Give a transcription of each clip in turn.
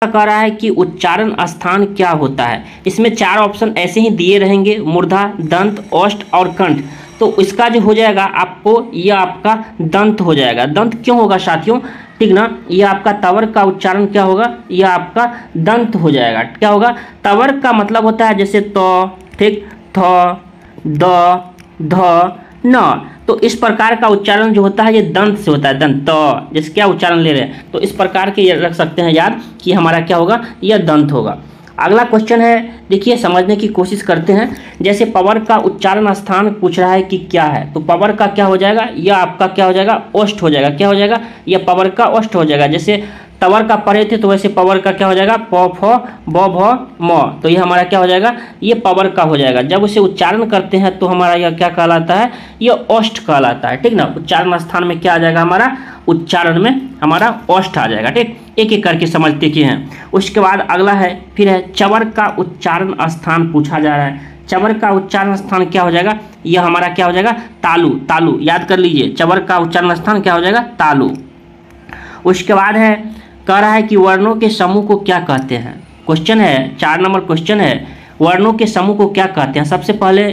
कह रहा है कि उच्चारण स्थान क्या होता है। इसमें 4 ऑप्शन ऐसे ही दिए रहेंगे, मूर्धा, दंत, ओष्ठ और कंठ। तो इसका जो हो जाएगा आपको, यह आपका दंत हो जाएगा। दंत क्यों होगा साथियों, ठीक ना। यह आपका तवर का उच्चारण क्या होगा, यह आपका दंत हो जाएगा। क्या होगा, तवर का मतलब होता है जैसे तो, ठीक, थ, द, ध, न। तो इस प्रकार का उच्चारण जो होता है ये दंत से होता है, दंत। तो जैसे क्या उच्चारण ले रहे हैं, तो इस प्रकार के ये रख सकते हैं याद कि हमारा क्या होगा, यह दंत होगा। अगला क्वेश्चन है, देखिए समझने की कोशिश करते हैं। जैसे पवर का उच्चारण स्थान पूछ रहा है कि क्या है, तो पवर का क्या हो जाएगा, यह आपका क्या हो जाएगा, ओष्ठ हो जाएगा। क्या हो जाएगा, यह पवर का ओष्ठ हो जाएगा। जैसे तवर का पढ़े थे तो वैसे पवर का क्या हो जाएगा, प, फ, ब, भ, म। तो ये हमारा क्या हो जाएगा, ये पवर का हो जाएगा। जब उसे उच्चारण करते हैं तो हमारा यह क्या कहलाता है, यह ओष्ठ कहलाता है, ठीक ना। उच्चारण स्थान में क्या आ जाएगा हमारा, उच्चारण में हमारा ओष्ठ आ जाएगा, ठीक। एक एक करके समझते कि हैं। उसके बाद अगला है, फिर है चवर का उच्चारण स्थान पूछा जा रहा है। चवर का उच्चारण स्थान क्या हो जाएगा, यह हमारा क्या हो जाएगा, तालु। तालु याद कर लीजिए, चवर का उच्चारण स्थान क्या हो जाएगा, तालु। उसके बाद है, कह रहा है कि वर्णों के समूह को क्या कहते हैं। क्वेश्चन है, 4 नंबर क्वेश्चन है, वर्णों के समूह को क्या कहते हैं। सबसे पहले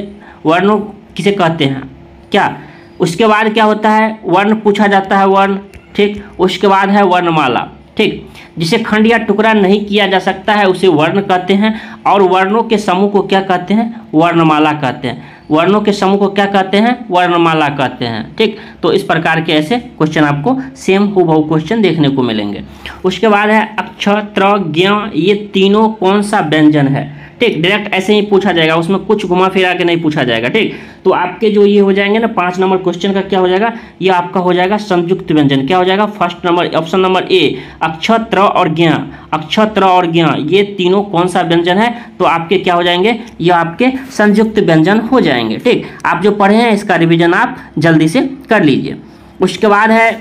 वर्णों किसे कहते हैं, क्या। उसके बाद क्या होता है, वर्ण पूछा जाता है, वर्ण, ठीक। उसके बाद है वर्णमाला, ठीक। जिसे खंड या टुकड़ा नहीं किया जा सकता है उसे वर्ण कहते हैं। और वर्णों के समूह को क्या कहते हैं, वर्णमाला कहते हैं। वर्णों के समूह को क्या कहते हैं, वर्णमाला कहते हैं, ठीक। तो इस प्रकार के ऐसे क्वेश्चन आपको सेम हूबहू क्वेश्चन देखने को मिलेंगे। उसके बाद है अक्ष, त्र, ज्ञ, ये तीनों कौन सा व्यंजन है, ठीक। डायरेक्ट ऐसे ही पूछा जाएगा, उसमें कुछ घुमा फिरा के नहीं पूछा जाएगा, ठीक। तो आपके जो ये हो जाएंगे ना 5 नंबर क्वेश्चन का क्या हो जाएगा, ये आपका हो जाएगा संयुक्त व्यंजन। क्या हो जाएगा, first number option number A, अक्ष, त्र और ज्ञ। अक्ष, त्र और ज्ञ ये तीनों कौन सा व्यंजन है, तो आपके क्या हो जाएंगे, ये आपके संयुक्त व्यंजन हो जाएंगे, ठीक। आप जो पढ़े हैं इसका रिविजन आप जल्दी से कर लीजिए। उसके बाद है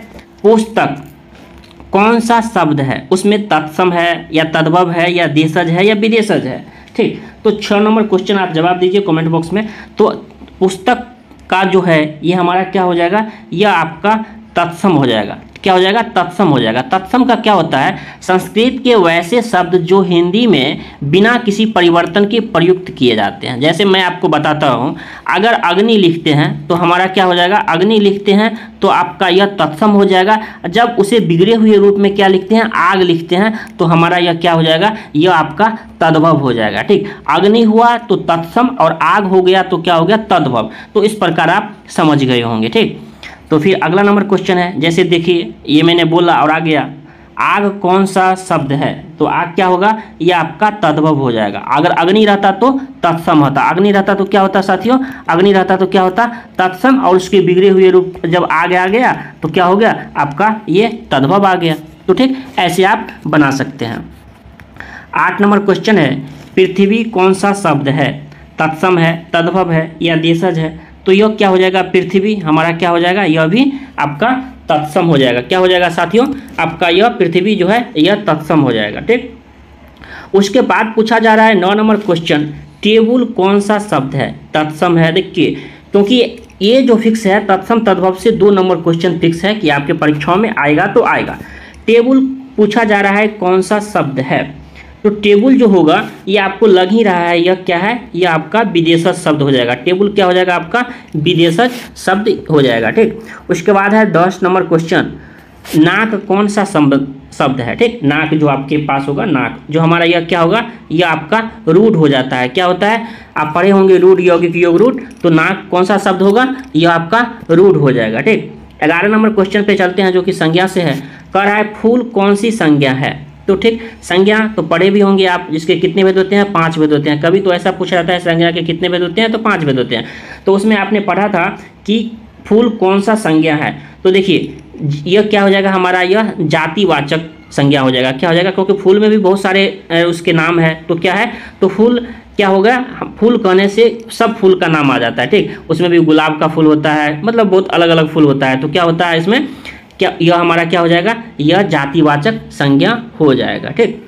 पुस्तक कौन सा शब्द है, उसमें तत्सम है या तद्भव है या देशज है या विदेशज है, ठीक। तो 6 नंबर क्वेश्चन आप जवाब दीजिए कमेंट बॉक्स में। तो पुस्तक का जो है ये हमारा क्या हो जाएगा, यह आपका तत्सम हो जाएगा। क्या हो जाएगा, तत्सम हो जाएगा। तत्सम का क्या होता है, संस्कृत के वैसे शब्द जो हिंदी में बिना किसी परिवर्तन के प्रयुक्त किए जाते हैं। जैसे मैं आपको बताता हूँ, अगर अग्नि लिखते हैं तो हमारा क्या हो जाएगा, अग्नि लिखते हैं तो आपका यह तत्सम हो जाएगा। जब उसे बिगड़े हुए रूप में क्या लिखते हैं, आग लिखते हैं, तो हमारा यह क्या हो जाएगा, यह आपका तद्भव हो जाएगा, ठीक। अग्नि हुआ तो तत्सम और आग हो गया तो क्या हो गया, तद्भव। तो इस प्रकार आप समझ गए होंगे, ठीक। तो फिर अगला नंबर क्वेश्चन है, जैसे देखिए ये मैंने बोला और आ गया, आग कौन सा शब्द है, तो आग क्या होगा, ये आपका तद्भव हो जाएगा। अगर अग्नि रहता तो तत्सम होता, अग्नि रहता तो क्या होता साथियों, अग्नि रहता तो क्या होता, तत्सम, और उसके बिगड़े हुए रूप जब आग आ गया तो क्या हो गया, आपका ये तद्भव आ गया। तो ठीक ऐसे आप बना सकते हैं। 8 नंबर क्वेश्चन है, पृथ्वी कौन सा शब्द है, तत्सम है, तद्भव है या देशज है, तो यह क्या हो जाएगा, पृथ्वी हमारा क्या हो जाएगा, यह भी आपका तत्सम हो जाएगा। क्या हो जाएगा साथियों, आपका यह पृथ्वी जो है यह तत्सम हो जाएगा, ठीक। उसके बाद पूछा जा रहा है 9 नंबर क्वेश्चन, टेबुल कौन सा शब्द है, तत्सम है। देखिए क्योंकि ये जो फिक्स है तत्सम तद्भव से 2 नंबर क्वेश्चन फिक्स है कि आपके परीक्षाओं में आएगा तो आएगा। टेबुल पूछा जा रहा है कौन सा शब्द है, तो टेबुल जो होगा ये आपको लग ही रहा है यह क्या है, यह आपका विदेशज शब्द हो जाएगा। टेबुल क्या हो जाएगा, आपका विदेशज शब्द हो जाएगा, ठीक। उसके बाद है 10 नंबर क्वेश्चन, नाक कौन सा शब्द है, ठीक। नाक जो आपके पास होगा, नाक जो हमारा यह क्या होगा, यह आपका रूढ़ हो जाता है। क्या होता है, आप पढ़े होंगे रूढ़ यौगिक योग रूढ़, तो नाक कौन सा शब्द होगा, यह आपका रूढ़ हो जाएगा, ठीक। 11 नंबर क्वेश्चन पे चलते हैं जो कि संज्ञा से है। कह रहा है फूल कौन सी संज्ञा है, तो ठीक संज्ञा तो पढ़े भी होंगे आप, जिसके कितने भेद होते हैं, 5 भेद होते हैं। कभी तो ऐसा पूछा जाता है संज्ञा के कितने भेद होते हैं, तो 5 भेद होते हैं। तो उसमें आपने पढ़ा था कि फूल कौन सा संज्ञा है, तो देखिए यह क्या हो जाएगा, हमारा यह जातिवाचक संज्ञा हो जाएगा। क्या हो जाएगा, क्योंकि फूल में भी बहुत सारे उसके नाम है, तो क्या है, तो फूल क्या होगा, फूल कहने से सब फूल का नाम आ जाता है, ठीक। उसमें भी गुलाब का फूल होता है, मतलब बहुत अलग अलग फूल होता है। तो क्या होता है इसमें, क्या यह हमारा क्या हो जाएगा, यह जातिवाचक संज्ञा हो जाएगा, ठीक।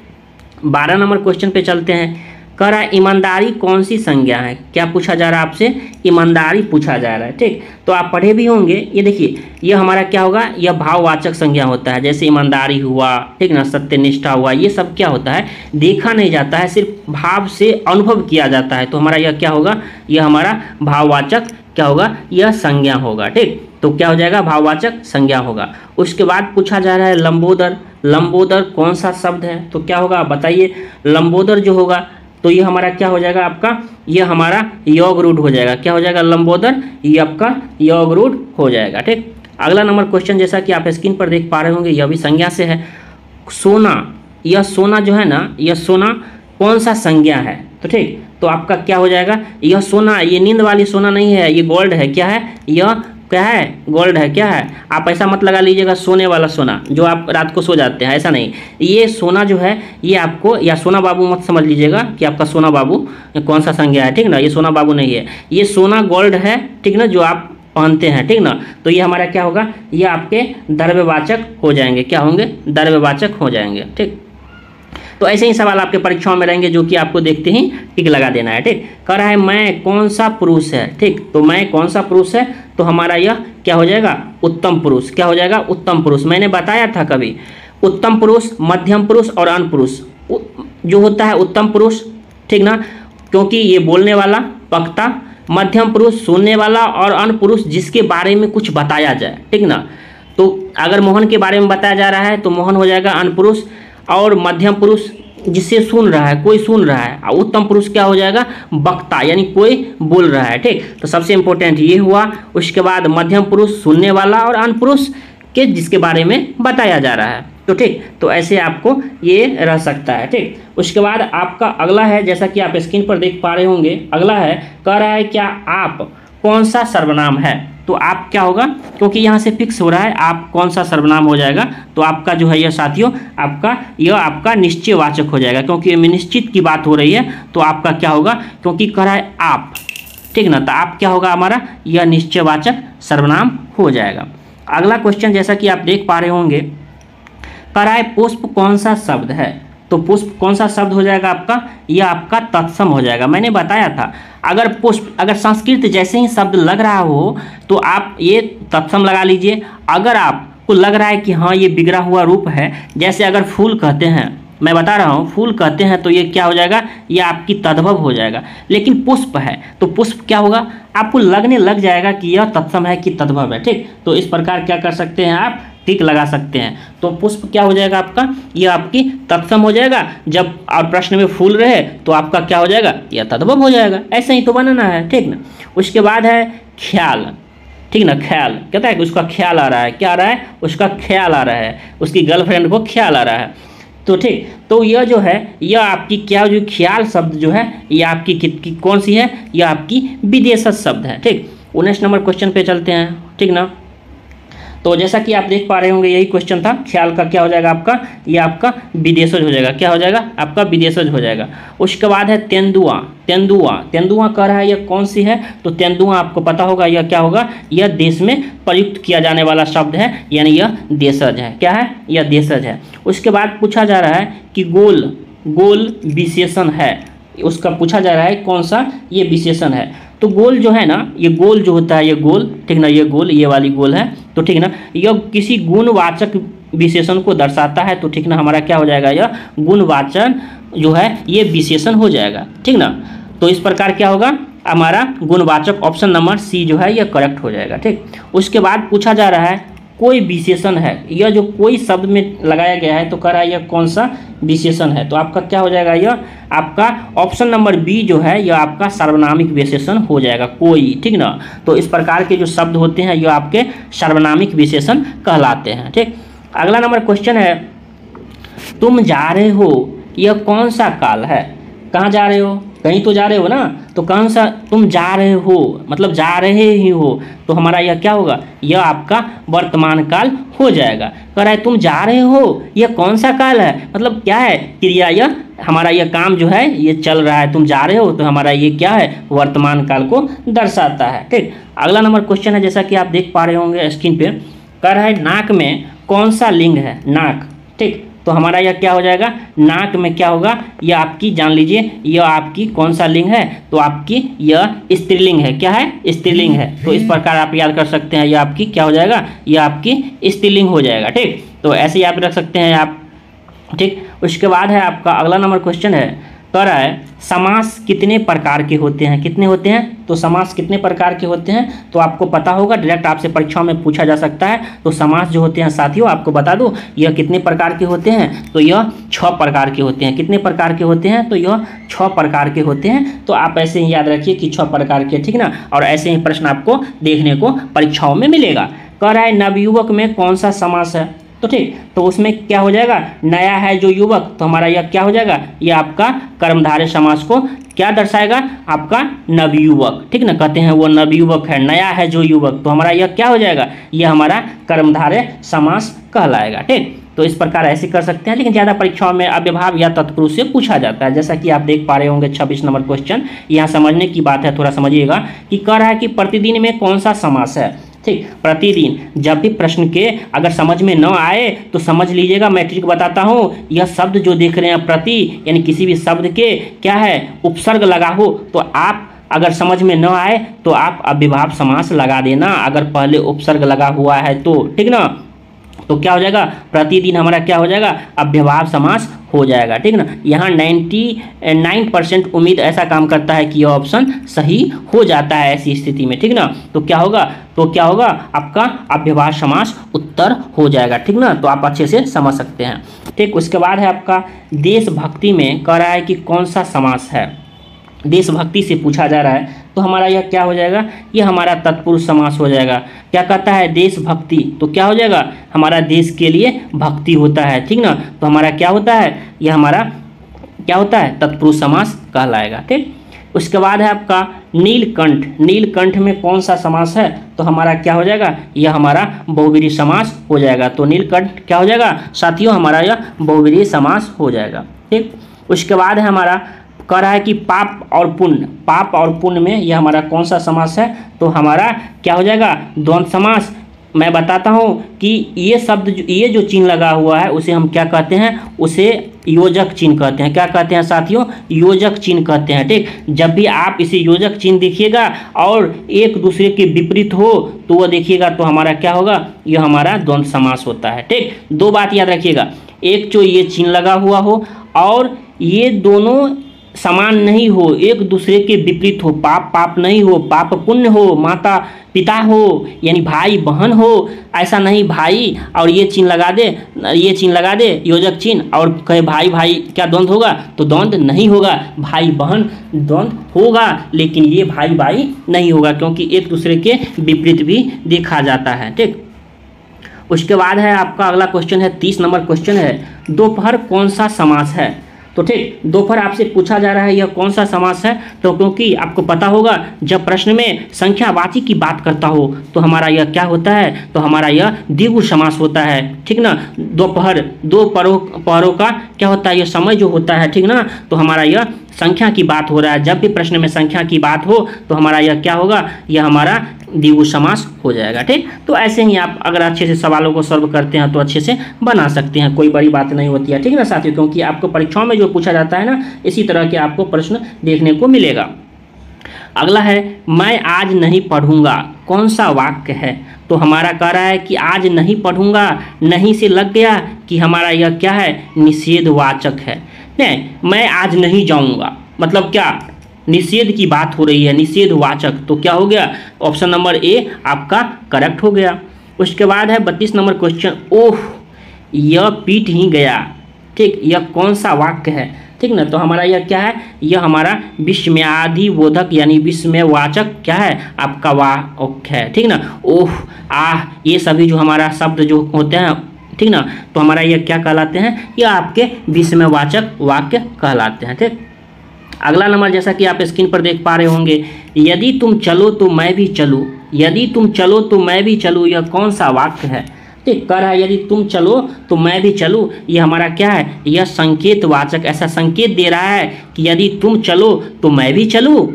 12 नंबर क्वेश्चन पे चलते हैं। कह रहा है ईमानदारी कौन सी संज्ञा है। क्या पूछा जा रहा है आपसे? ईमानदारी पूछा जा रहा है। ठीक, तो आप पढ़े भी होंगे। ये देखिए, ये हमारा क्या होगा, यह भाववाचक संज्ञा होता है। जैसे ईमानदारी हुआ, ठीक ना, सत्यनिष्ठा हुआ, ये सब क्या होता है, देखा नहीं जाता है, सिर्फ भाव से अनुभव किया जाता है। तो हमारा यह क्या होगा, यह हमारा भाववाचक क्या होगा, यह संज्ञा होगा। ठीक, तो क्या हो जाएगा, भाववाचक संज्ञा होगा। उसके बाद पूछा जा रहा है लंबोदर। लंबोदर कौन सा शब्द है? तो क्या होगा बताइए। लंबोदर जो होगा तो ये हमारा क्या हो जाएगा आपका, ये हमारा योग रूढ़ हो जाएगा। क्या हो जाएगा, लंबोदर, ये आपका योग रूढ़ हो जाएगा। ठीक, अगला नंबर क्वेश्चन जैसा कि आप स्क्रीन पर देख पा रहे होंगे, यह भी संज्ञा से है। सोना, यह सोना जो है ना, यह सोना कौन सा संज्ञा है? तो ठीक, तो आपका क्या हो जाएगा, यह सोना, ये नींद वाली सोना नहीं है, ये गोल्ड है। क्या है, यह क्या है, गोल्ड है। क्या है, आप ऐसा मत लगा लीजिएगा सोने वाला सोना जो आप रात को सो जाते हैं, ऐसा नहीं। ये सोना जो है, ये आपको, या सोना बाबू मत समझ लीजिएगा कि आपका सोना बाबू कौन सा संज्ञा है। ठीक ना, ये सोना बाबू नहीं है, ये सोना गोल्ड है। ठीक ना, जो आप पहनते हैं। ठीक ना, तो ये हमारा क्या होगा, ये आपके द्रव्यवाचक हो जाएंगे। क्या होंगे, द्रव्यवाचक हो जाएंगे। ठीक, तो ऐसे ही सवाल आपके परीक्षाओं में रहेंगे जो कि आपको देखते ही टिक लगा देना है। ठीक, कह रहा है मैं कौन सा पुरुष है। ठीक, तो मैं कौन सा पुरुष है, तो हमारा यह क्या हो जाएगा, उत्तम पुरुष। क्या हो जाएगा, उत्तम पुरुष। मैंने बताया था कभी, उत्तम पुरुष, मध्यम पुरुष और अन्य पुरुष जो होता है उत्तम पुरुष। ठीक ना, क्योंकि ये बोलने वाला, वक्ता, मध्यम पुरुष सुनने वाला, और अन्य पुरुष जिसके बारे में कुछ बताया जाए। ठीक ना, तो अगर मोहन के बारे में बताया जा रहा है तो मोहन हो जाएगा अन्य पुरुष, और मध्यम पुरुष जिससे सुन रहा है, कोई सुन रहा है, और उत्तम पुरुष क्या हो जाएगा, वक्ता, यानी कोई बोल रहा है। ठीक, तो सबसे इंपॉर्टेंट ये हुआ। उसके बाद मध्यम पुरुष सुनने वाला, और अन्य पुरुष के जिसके बारे में बताया जा रहा है। तो ठीक, तो ऐसे आपको ये रह सकता है। ठीक, उसके बाद आपका अगला है, जैसा कि आप स्क्रीन पर देख पा रहे होंगे, अगला है, कह रहा है क्या आप कौन सा सर्वनाम है। तो आप क्या होगा, क्योंकि यहाँ से फिक्स हो रहा है आप कौन सा सर्वनाम हो जाएगा, तो आपका जो है यह साथियों, आपका निश्चयवाचक हो जाएगा, क्योंकि ये निश्चित की बात हो रही है। तो आपका क्या होगा, क्योंकि कह रहा है आप। ठीक ना, तो आप क्या होगा हमारा, यह निश्चयवाचक सर्वनाम हो जाएगा। अगला क्वेश्चन जैसा कि आप देख पा रहे होंगे, कह रहा है पुष्प कौन सा शब्द है। तो पुष्प कौन सा शब्द हो जाएगा आपका, यह आपका तत्सम हो जाएगा। मैंने बताया था, अगर पुष्प, अगर संस्कृत जैसे ही शब्द लग रहा हो तो आप ये तत्सम लगा लीजिए। अगर आपको लग रहा है कि हाँ ये बिगड़ा हुआ रूप है, जैसे अगर फूल कहते हैं, मैं बता रहा हूँ फूल कहते हैं, तो ये क्या हो जाएगा, ये आपकी तद्भव हो जाएगा। लेकिन पुष्प है तो पुष्प क्या होगा, आपको लगने लग जाएगा कि यह तत्सम है कि तद्भव है। ठीक, तो इस प्रकार क्या कर सकते हैं आप, टिक लगा सकते हैं। तो पुष्प क्या हो जाएगा आपका, यह आपकी तत्सम हो जाएगा। जब और प्रश्न में फूल रहे तो आपका क्या हो जाएगा, यह तद्भव हो जाएगा। ऐसे ही तो बनाना है। ठीक ना, उसके बाद है ख्याल। ठीक ना, ख्याल कहता है कि उसका ख्याल आ रहा है। क्या आ रहा है, उसका ख्याल आ रहा है, उसकी गर्लफ्रेंड को ख्याल आ रहा है। तो ठीक, तो यह जो है, यह आपकी क्या, जो ख्याल शब्द जो है, यह आपकी कौन सी है, यह आपकी विदेशज शब्द है। ठीक, 19 नंबर क्वेश्चन पे चलते हैं। ठीक ना, तो जैसा कि आप देख पा रहे होंगे यही क्वेश्चन था। ख्याल का क्या हो जाएगा आपका, ये आपका विदेशज हो जाएगा। क्या हो जाएगा, आपका विदेशज हो जाएगा। उसके बाद है तेंदुआ। तेंदुआ, तेंदुआ कह रहा है यह कौन सी है, तो तेंदुआ आपको पता होगा यह क्या होगा, यह देश में प्रयुक्त किया जाने वाला शब्द है, यानी यह देशज है। क्या है, यह देशज है। उसके बाद पूछा जा रहा है कि गोल, गोल विशेषण है, उसका पूछा जा रहा है कौन सा ये विशेषण है। तो गोल जो है ना, ये गोल जो होता है, ये गोल, ठीक ना, ये गोल, ये वाली गोल है। तो ठीक ना, यह किसी गुणवाचक विशेषण को दर्शाता है। तो ठीक ना, हमारा क्या हो जाएगा, यह गुणवाचन जो है ये विशेषण हो जाएगा। ठीक ना, तो इस प्रकार क्या होगा, हमारा गुणवाचक ऑप्शन नंबर सी जो है यह करेक्ट हो जाएगा। ठीक, उसके बाद पूछा जा रहा है कोई विशेषण है, यह जो कोई शब्द में लगाया गया है, तो कह रहा है यह कौन सा विशेषण है। तो आपका क्या हो जाएगा, यह आपका ऑप्शन नंबर बी जो है यह आपका सार्वनामिक विशेषण हो जाएगा, कोई। ठीक ना, तो इस प्रकार के जो शब्द होते हैं यह आपके सार्वनामिक विशेषण कहलाते हैं। ठीक, अगला नंबर क्वेश्चन है, तुम जा रहे हो, यह कौन सा काल है। कहाँ जा रहे हो, कहीं तो जा रहे हो ना, तो कौन सा, तुम जा रहे हो मतलब जा रहे ही हो, तो हमारा यह क्या होगा, यह आपका वर्तमान काल हो जाएगा। कह रहा है तुम जा रहे हो, यह कौन सा काल है, मतलब क्या है, क्रिया, यह हमारा यह काम जो है ये चल रहा है, तुम जा रहे हो, तो हमारा ये क्या है, वर्तमान काल को दर्शाता है। ठीक, अगला नंबर क्वेश्चन है, जैसा कि आप देख पा रहे होंगे स्क्रीन पे, कह रहा है नाक में कौन सा लिंग है, नाक। ठीक, तो हमारा यह क्या हो जाएगा, नाक में क्या होगा, यह आपकी जान लीजिए यह आपकी कौन सा लिंग है, तो आपकी यह स्त्रीलिंग है। क्या है, स्त्रीलिंग है। तो इस प्रकार आप याद कर सकते हैं, यह आपकी क्या हो जाएगा, यह आपकी स्त्रीलिंग हो जाएगा। ठीक, तो ऐसे याद रख सकते हैं आप। ठीक, उसके बाद है आपका अगला नंबर क्वेश्चन है, कह रहा है समास कितने प्रकार के होते हैं, कितने होते हैं, तो समास कितने प्रकार के होते हैं, तो आपको पता होगा, डायरेक्ट आपसे परीक्षाओं में पूछा जा सकता है। तो समास जो होते हैं साथियों, आपको बता दूं यह कितने प्रकार के होते हैं, तो यह 6 प्रकार के होते हैं। कितने प्रकार के होते हैं, तो यह 6 प्रकार के होते हैं। तो आप ऐसे ही याद रखिए कि 6 प्रकार के, ठीक ना, और ऐसे ही प्रश्न आपको देखने को परीक्षाओं में मिलेगा। कह रहा है नवयुवक में कौन सा समास है, तो ठीक, तो उसमें क्या हो जाएगा, नया है जो युवक, तो हमारा यह क्या हो जाएगा, यह आपका कर्मधारय समास को क्या दर्शाएगा, आपका नवयुवक। ठीक ना, कहते हैं वो नवयुवक है, नया है जो युवक, तो हमारा यह क्या हो जाएगा, यह हमारा कर्मधारय समास कहलाएगा। ठीक, तो इस प्रकार ऐसे कर सकते हैं, लेकिन ज़्यादा परीक्षाओं में अव्ययभाव या तत्पुरुष से पूछा जाता है, जैसा कि आप देख पा रहे होंगे 26 नंबर क्वेश्चन। यहाँ समझने की बात है, थोड़ा समझिएगा कि कह रहा है कि प्रतिदिन में कौन सा समास है। ठीक, प्रतिदिन, जब भी प्रश्न के अगर समझ में न आए तो समझ लीजिएगा, मैं ट्रिक बताता हूँ, यह शब्द जो देख रहे हैं प्रति, यानी किसी भी शब्द के क्या है उपसर्ग लगा हो, तो आप अगर समझ में न आए तो आप अव्ययभाव समास लगा देना, अगर पहले उपसर्ग लगा हुआ है तो, ठीक ना, तो क्या हो जाएगा, प्रतिदिन हमारा क्या हो जाएगा, अव्ययभाव समास हो जाएगा। ठीक ना, यहाँ 99% उम्मीद ऐसा काम करता है कि यह ऑप्शन सही हो जाता है ऐसी स्थिति में। ठीक ना, तो क्या होगा, आपका अव्ययभाव समास उत्तर हो जाएगा। ठीक ना, तो आप अच्छे से समझ सकते हैं। ठीक, उसके बाद है आपका देशभक्ति में कह रहा है कि कौन सा समास है, देशभक्ति से पूछा जा रहा है, तो हमारा यह क्या हो जाएगा, यह हमारा तत्पुरुष समास हो जाएगा। क्या कहता है, देशभक्ति, तो क्या हो जाएगा, हमारा देश के लिए भक्ति होता है। ठीक ना, तो हमारा क्या होता है, यह हमारा क्या होता है, तत्पुरुष समास कहलाएगा। ठीक, उसके बाद है आपका नीलकंठ, नीलकंठ में कौन सा समास है, तो हमारा क्या हो जाएगा, यह हमारा बहुव्रीहि समास हो जाएगा। तो नीलकंठ क्या हो जाएगा साथियों, हमारा यह बहुव्रीहि समास हो जाएगा। ठीक, उसके बाद है हमारा कह रहा है कि पाप और पुण्य, पाप और पुण्य में यह हमारा कौन सा समास है, तो हमारा क्या हो जाएगा, द्वंद्व समास। मैं बताता हूँ कि ये शब्द ये जो चिन्ह लगा हुआ है उसे हम क्या कहते हैं, उसे योजक चिन्ह कहते हैं। क्या कहते हैं साथियों, योजक चिन्ह कहते हैं। ठीक, जब भी आप इसे योजक चिन्ह देखिएगा और एक दूसरे के विपरीत हो तो वह देखिएगा, तो हमारा क्या होगा, यह हमारा द्वंद्व समास होता है। ठीक, 2 बात याद रखिएगा, एक जो ये चिन्ह लगा हुआ हो और ये दोनों समान नहीं हो, एक दूसरे के विपरीत हो, पाप पाप नहीं हो, पाप पुण्य हो, माता पिता हो, यानी भाई बहन हो, ऐसा नहीं भाई और ये चिन्ह लगा दे, ये चिन्ह लगा दे योजक चिन्ह और कहे भाई भाई, क्या द्वंद्व होगा, तो द्वंद्व नहीं होगा, भाई बहन द्वंद्व होगा, लेकिन ये भाई भाई नहीं होगा, क्योंकि एक दूसरे के विपरीत भी देखा जाता है। ठीक, उसके बाद है आपका अगला क्वेश्चन है 30 नंबर क्वेश्चन है, दोपहर कौन सा समास है। तो ठीक, दोपहर आपसे पूछा जा रहा है यह कौन सा समास है, तो क्योंकि आपको पता होगा जब प्रश्न में संख्यावाची की बात करता हो तो हमारा यह क्या होता है, तो हमारा यह द्विगु समास होता है। ठीक ना, दोपहर, 2 पहरों का क्या होता है, यह समय जो होता है। ठीक ना, तो हमारा यह संख्या की बात हो रहा है, जब भी प्रश्न में संख्या की बात हो तो हमारा यह क्या होगा, यह हमारा द्विगु समास हो जाएगा। ठीक, तो ऐसे ही आप अगर अच्छे से सवालों को सॉल्व करते हैं तो अच्छे से बना सकते हैं, कोई बड़ी बात नहीं होती है। ठीक ना साथियों, क्योंकि आपको परीक्षाओं में जो पूछा जाता है ना, इसी तरह के आपको प्रश्न देखने को मिलेगा। अगला है मैं आज नहीं पढ़ूंगा, कौन सा वाक्य है, तो हमारा कह रहा है कि आज नहीं पढ़ूंगा, नहीं से लग गया कि हमारा यह क्या है, निषेधवाचक है। नहीं, मैं आज नहीं जाऊंगा मतलब क्या, निषेध की बात हो रही है, निषेधवाचक, तो क्या हो गया, ऑप्शन नंबर ए आपका करेक्ट हो गया। उसके बाद है 32 नंबर क्वेश्चन, ओह यह पीट ही गया। ठीक, यह कौन सा वाक्य है। ठीक ना, तो हमारा यह क्या है, यह हमारा विस्मयादिबोधक यानी विस्मयवाचक क्या है, आपका वाक्य है। ठीक ना, ओह आह ये सभी जो हमारा शब्द जो होते हैं, ठीक ना, तो हमारा यह क्या कहलाते हैं, यह आपके विस्मयवाचक वाक्य कहलाते हैं। ठीक, अगला नंबर जैसा कि आप स्क्रीन पर देख पा रहे होंगे, यदि तुम चलो तो मैं भी चलूँ, यदि तुम चलो तो मैं भी चलूँ, यह कौन सा वाक्य है। ठीक, कह रहा है यदि तुम चलो तो मैं भी चलूँ, यह हमारा क्या है, यह संकेतवाचक, ऐसा संकेत दे रहा है कि यदि तुम चलो तो मैं भी चलूँ,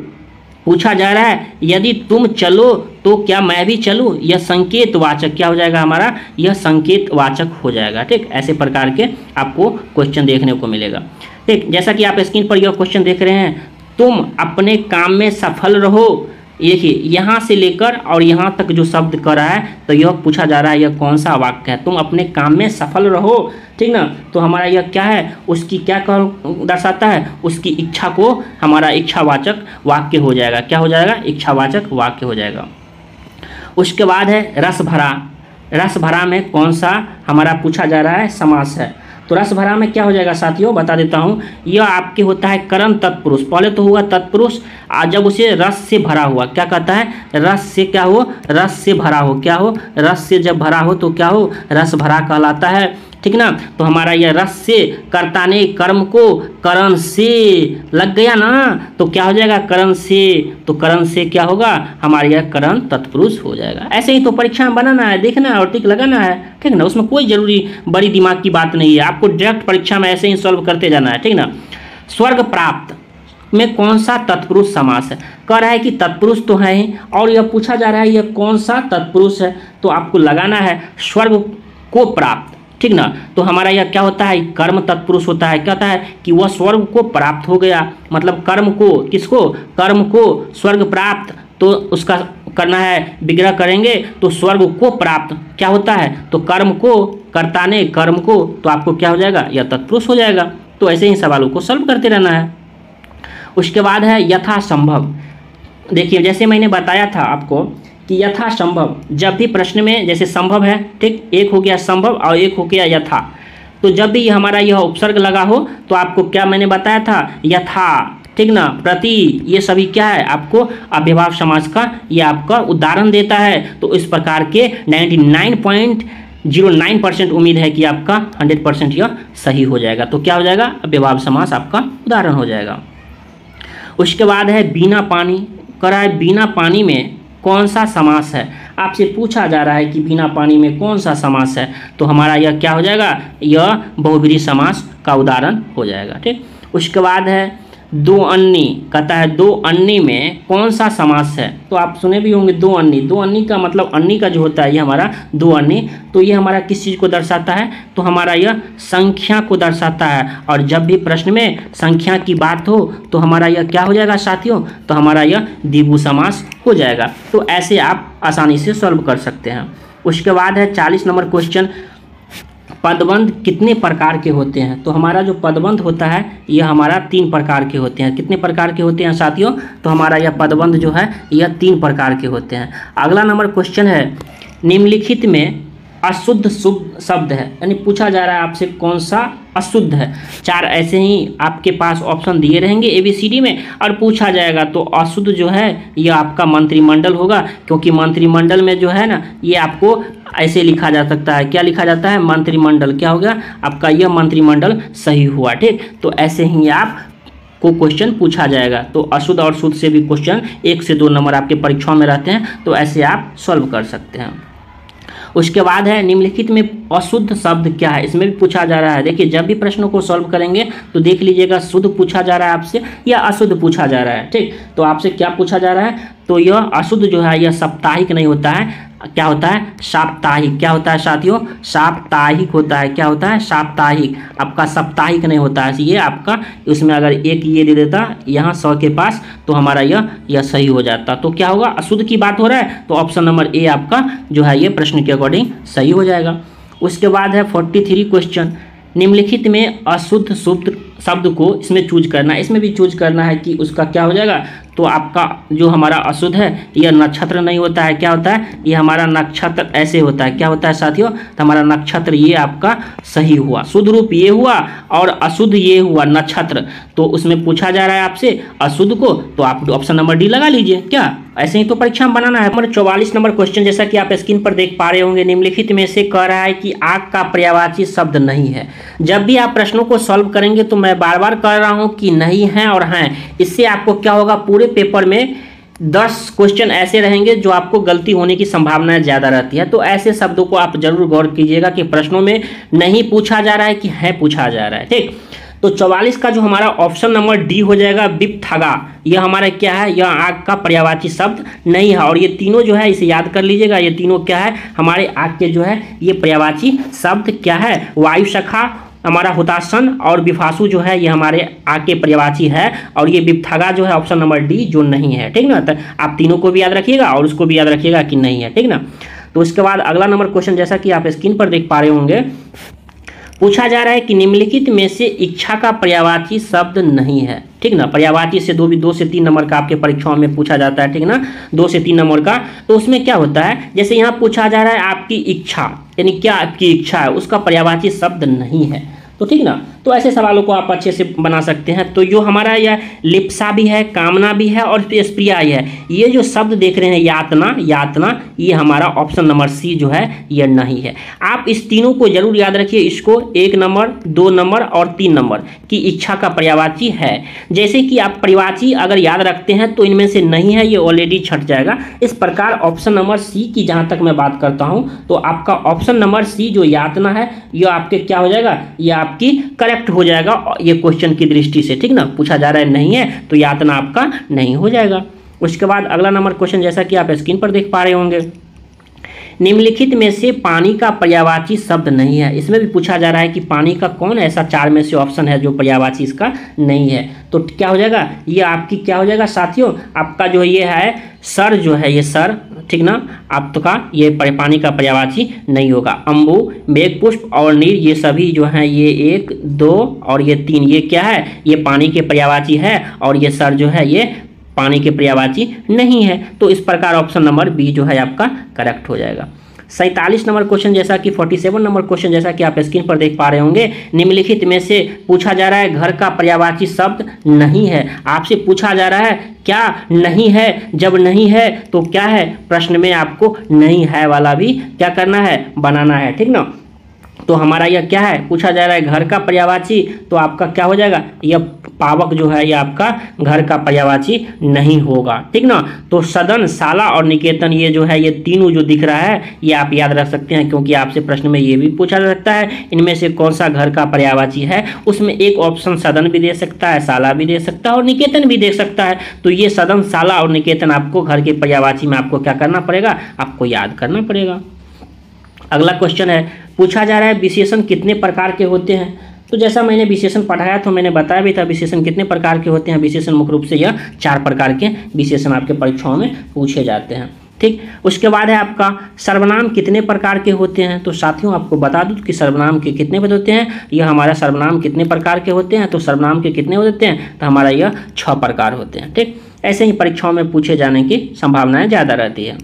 पूछा जा रहा है यदि तुम चलो तो क्या मैं भी चलूँ, यह संकेतवाचक क्या हो जाएगा हमारा, यह संकेतवाचक हो जाएगा। ठीक, ऐसे प्रकार के आपको क्वेश्चन देखने को मिलेगा। ठीक, जैसा कि आप स्क्रीन पर यह क्वेश्चन देख रहे हैं, तुम अपने काम में सफल रहो। देखिए यहाँ से लेकर और यहाँ तक जो शब्द कर रहा है तो यह पूछा जा रहा है यह कौन सा वाक्य है, तुम अपने काम में सफल रहो। ठीक ना, तो हमारा यह क्या है, उसकी क्या दर्शाता है, उसकी इच्छा को हमारा इच्छावाचक वाक्य हो जाएगा। क्या हो जाएगा, इच्छावाचक वाक्य हो जाएगा। उसके बाद है रस भरा। रस भरा में कौन सा हमारा पूछा जा रहा है, समास है। तो रस भरा में क्या हो जाएगा साथियों, बता देता हूँ, यह आपके होता है करण तत्पुरुष। पहले तो हुआ तत्पुरुष, जब उसे रस से भरा हुआ, क्या कहता है, रस से क्या हो, रस से भरा हो, क्या हो, रस से जब भरा हो तो क्या हो, रस भरा कहलाता है। ठीक ना, तो हमारा यह रस से कर्ता ने कर्म को करण से लग गया ना, तो क्या हो जाएगा, करण से, तो करण से क्या होगा, हमारा यह करण तत्पुरुष हो जाएगा। ऐसे ही तो परीक्षा में बनाना है, देखना है और टिक लगाना है। ठीक ना, उसमें कोई जरूरी बड़ी दिमाग की बात नहीं है, आपको डायरेक्ट परीक्षा में ऐसे ही सॉल्व करते जाना है। ठीक ना, स्वर्ग प्राप्त में कौन सा तत्पुरुष समास है, कह रहा है कि तत्पुरुष तो है ही, और यह पूछा जा रहा है यह कौन सा तत्पुरुष है, तो आपको लगाना है स्वर्ग को प्राप्त। ठीक ना, तो हमारा यह क्या होता है, कर्म तत्पुरुष होता है। क्या होता है कि वह स्वर्ग को प्राप्त हो गया, मतलब कर्म को, किसको, कर्म को स्वर्ग प्राप्त, तो उसका करना है विग्रह करेंगे तो स्वर्ग को प्राप्त क्या होता है, तो कर्म को, कर्ता ने कर्म को, तो आपको क्या हो जाएगा, यह तत्पुरुष हो जाएगा। तो ऐसे ही सवालों को सॉल्व करते रहना है। उसके बाद है यथासंभव। देखिए जैसे मैंने बताया था आपको कि यथासंभव, जब भी प्रश्न में जैसे संभव है, ठीक, एक हो गया संभव और एक हो गया यथा, तो जब भी हमारा यह उपसर्ग लगा हो तो आपको क्या मैंने बताया था, यथा, ठीक ना, प्रति, ये सभी क्या है आपको अव्ययभाव समास का ये आपका उदाहरण देता है। तो इस प्रकार के 99.09% उम्मीद है कि आपका 100% यह सही हो जाएगा। तो क्या हो जाएगा, अव्ययभाव समास आपका उदाहरण हो जाएगा। उसके बाद है बिना पानी, कह रहा है बिना पानी में कौन सा समास है, आपसे पूछा जा रहा है कि बिना पानी में कौन सा समास है, तो हमारा यह क्या हो जाएगा, यह बहुब्रीहि समास का उदाहरण हो जाएगा। ठीक, उसके बाद है दो अन्नी, कहता है दो अन्नी में कौन सा समास है, तो आप सुने भी होंगे दो अन्नी। दो अन्नी का मतलब अन्नी का जो होता है ये हमारा दो अन्नी, तो ये हमारा किस चीज़ को दर्शाता है, तो हमारा यह संख्या को दर्शाता है। और जब भी प्रश्न में संख्या की बात हो तो हमारा यह क्या हो जाएगा साथियों, तो हमारा यह द्विगु समास हो जाएगा। तो ऐसे आप आसानी से सॉल्व कर सकते हैं। उसके बाद है 40 नंबर क्वेश्चन, पदबंध कितने प्रकार के होते हैं, तो हमारा जो पदबंध होता है यह हमारा 3 प्रकार के होते हैं। कितने प्रकार के होते हैं साथियों, तो हमारा यह पदबंध जो है यह 3 प्रकार के होते हैं। अगला नंबर क्वेश्चन है निम्नलिखित में अशुद्ध शुद्ध शब्द है, यानी पूछा जा रहा है आपसे कौन सा अशुद्ध है। 4 ऐसे ही आपके पास ऑप्शन दिए रहेंगे ABCD में और पूछा जाएगा, तो अशुद्ध जो है यह आपका मंत्रिमंडल होगा, क्योंकि मंत्रिमंडल में जो है ना ये आपको ऐसे लिखा जा सकता है, क्या लिखा जाता है, मंत्रिमंडल, क्या हो गया आपका यह मंत्रिमंडल सही हुआ। ठीक, तो ऐसे ही आप को क्वेश्चन पूछा जाएगा। तो अशुद्ध और शुद्ध से भी क्वेश्चन 1 से 2 नंबर आपके परीक्षाओं में रहते हैं, तो ऐसे आप सॉल्व कर सकते हैं। उसके बाद है निम्नलिखित में अशुद्ध शब्द क्या है, इसमें भी पूछा जा रहा है। देखिए जब भी प्रश्नों को सॉल्व करेंगे तो देख लीजिएगा शुद्ध पूछा जा रहा है आपसे या अशुद्ध पूछा जा रहा है। ठीक, तो आपसे क्या पूछा जा रहा है, तो यह अशुद्ध जो है यह साप्ताहिक नहीं होता है, क्या होता है, साप्ताहिक। क्या होता है साथियों, साप्ताहिक होता है। क्या होता है, साप्ताहिक, आपका साप्ताहिक नहीं होता है। ये आपका उसमें अगर एक ये दे देता यहाँ 100 के पास तो हमारा यह सही हो जाता। तो क्या होगा, अशुद्ध की बात हो रहा है तो ऑप्शन नंबर ए आपका जो है ये प्रश्न के अकॉर्डिंग सही हो जाएगा। उसके बाद है 43 क्वेश्चन, निम्नलिखित में अशुद्ध शुद्ध शब्द को इसमें चूज करना है। इसमें भी चूज करना है कि उसका क्या हो जाएगा, तो आपका जो हमारा अशुद्ध है यह नक्षत्र नहीं होता है। क्या होता है, ये हमारा नक्षत्र ऐसे होता है। क्या होता है साथियों, तो हमारा नक्षत्र ये आपका सही हुआ, शुद्ध रूप ये हुआ और अशुद्ध ये हुआ नक्षत्र। तो उसमें पूछा जा रहा है आपसे अशुद्ध को, तो आप ऑप्शन नंबर डी लगा लीजिए। क्या ऐसे ही तो परीक्षा में बनाना है। नंबर 44 नंबर क्वेश्चन, जैसा कि आप स्क्रीन पर देख पा रहे होंगे, निम्नलिखित में से कह रहा है कि आग का पर्यायवाची शब्द नहीं है। जब भी आप प्रश्नों को सॉल्व करेंगे तो मैं बार बार कह रहा हूं कि नहीं है और हैं, इससे आपको क्या होगा, पूरे पेपर में 10 क्वेश्चन ऐसे रहेंगे जो आपको गलती होने की संभावना ज़्यादा रहती है। तो ऐसे शब्दों को आप जरूर गौर कीजिएगा कि प्रश्नों में नहीं पूछा जा रहा है कि है पूछा जा रहा है। ठीक, तो 44 का जो हमारा ऑप्शन नंबर डी हो जाएगा विपथगा। यह हमारा क्या है, यह आग का पर्यायवाची शब्द नहीं है। और ये तीनों जो है इसे याद कर लीजिएगा, ये तीनों क्या है, हमारे आग के जो है ये पर्यायवाची शब्द क्या है, वायु सखा, हमारा हुतासन और विफासु जो है ये हमारे आग के पर्यायवाची है। और ये विपथगा जो है ऑप्शन नंबर डी जो नहीं है, ठीक ना। तो आप तीनों को भी याद रखिएगा और उसको भी याद रखिएगा कि नहीं है, ठीक ना। तो उसके बाद अगला नंबर क्वेश्चन, जैसा कि आप स्क्रीन पर देख पा रहे होंगे, पूछा जा रहा है कि निम्नलिखित में से इच्छा का पर्यायवाची शब्द नहीं है, ठीक ना। पर्यायवाची से 2 से 3 नंबर का आपके परीक्षाओं में पूछा जाता है, ठीक ना, 2 से 3 नंबर का। तो उसमें क्या होता है, जैसे यहाँ पूछा जा रहा है आपकी इच्छा, यानी क्या आपकी इच्छा है, उसका पर्यायवाची शब्द नहीं है, तो ठीक ना। तो ऐसे सवालों को आप अच्छे से बना सकते हैं। तो जो हमारा यह लिप्सा भी है, कामना भी है और स्प्रिया है, ये जो शब्द देख रहे हैं यातना, यातना, ये हमारा ऑप्शन नंबर सी जो है ये नहीं है। आप इस तीनों को जरूर याद रखिए, इसको 1 नंबर, 2 नंबर और 3 नंबर की इच्छा का पर्यायवाची है। जैसे कि आप पर्यायवाची अगर याद रखते हैं तो इनमें से नहीं है, ये ऑलरेडी छट जाएगा। इस प्रकार ऑप्शन नंबर सी की जहाँ तक मैं बात करता हूँ तो आपका ऑप्शन नंबर सी जो यातना है ये आपके क्या हो जाएगा, ये आपकी करेक्ट हो जाएगा ये क्वेश्चन की दृष्टि से, ठीक ना। पूछा जा रहा है नहीं है तो यातना आपका नहीं हो जाएगा। उसके बाद अगला नंबर क्वेश्चन, जैसा कि आप स्क्रीन पर देख पा रहे होंगे, निम्नलिखित में से पानी का पर्यायवाची शब्द नहीं है। इसमें भी पूछा जा रहा है कि पानी का कौन ऐसा 4 में से ऑप्शन है जो पर्यायवाची इसका नहीं है। तो क्या हो जाएगा, ये आपकी क्या हो जाएगा साथियों, आपका जो ये है सर जो है, ये सर, ठीक ना, आपका ये पानी का पर्यायवाची नहीं होगा। अम्बु, मेघपुष्प और नीर, ये सभी जो हैं ये 1, 2 और ये 3, ये क्या है, ये पानी के पर्यायवाची है। और ये सर जो है ये पानी के पर्यायवाची नहीं है। तो इस प्रकार ऑप्शन नंबर बी जो है आपका करेक्ट हो जाएगा। 47 नंबर क्वेश्चन, जैसा कि 47 नंबर क्वेश्चन, जैसा कि आप स्क्रीन पर देख पा रहे होंगे, निम्नलिखित में से पूछा जा रहा है घर का पर्यायवाची शब्द नहीं है। आपसे पूछा जा रहा है क्या नहीं है, जब नहीं है तो क्या है, प्रश्न में आपको नहीं है वाला भी क्या करना है, बनाना है, ठीक ना। तो हमारा यह क्या है, पूछा जा रहा है घर का पर्यायवाची, तो आपका क्या हो जाएगा, यह पावक जो है ये आपका घर का पर्यायवाची नहीं होगा, ठीक ना। तो सदन, शाला और निकेतन, ये जो है ये तीनों जो दिख रहा है ये आप याद रख सकते हैं, क्योंकि आपसे प्रश्न में ये भी पूछा जा सकता है इनमें से कौन सा घर का पर्यायवाची है। उसमें एक ऑप्शन सदन भी दे सकता है, शाला भी दे सकता है और निकेतन भी दे सकता है। तो ये सदन, शाला और निकेतन आपको घर के पर्यायवाची में आपको क्या करना पड़ेगा, आपको याद करना पड़ेगा। अगला क्वेश्चन है, पूछा जा रहा है विशेषण कितने प्रकार के होते हैं। तो जैसा मैंने विशेषण पढ़ाया तो मैंने बताया भी था विशेषण कितने प्रकार के होते हैं। विशेषण मुख्य रूप से यह 4 प्रकार के विशेषण आपके परीक्षाओं में पूछे जाते हैं, ठीक। उसके बाद है आपका सर्वनाम कितने प्रकार के होते हैं। तो साथियों आपको बता दूं कि सर्वनाम के कितने पद होते हैं, यह हमारा सर्वनाम कितने प्रकार के होते हैं। तो सर्वनाम के कितने होते हैं, तो हमारा यह 6 प्रकार होते हैं, ठीक। ऐसे ही परीक्षाओं में पूछे जाने की संभावनाएं ज़्यादा रहती है।